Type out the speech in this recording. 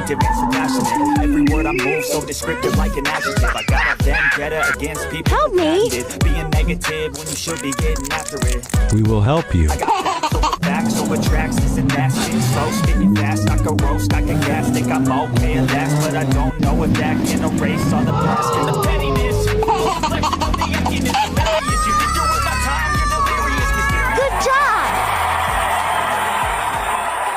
instinctive and so passionate. Every word I move so descriptive like an adjective. I got a vendetta against people. Help me! Being negative when you should be getting after it. We will help you. I got facts over tracks, this and that shit slow, spitting fast, I can roast, I can gas, think I'm okay at last, but I don't know if that can erase all the past and the pettiness. Reflection of the emptiness.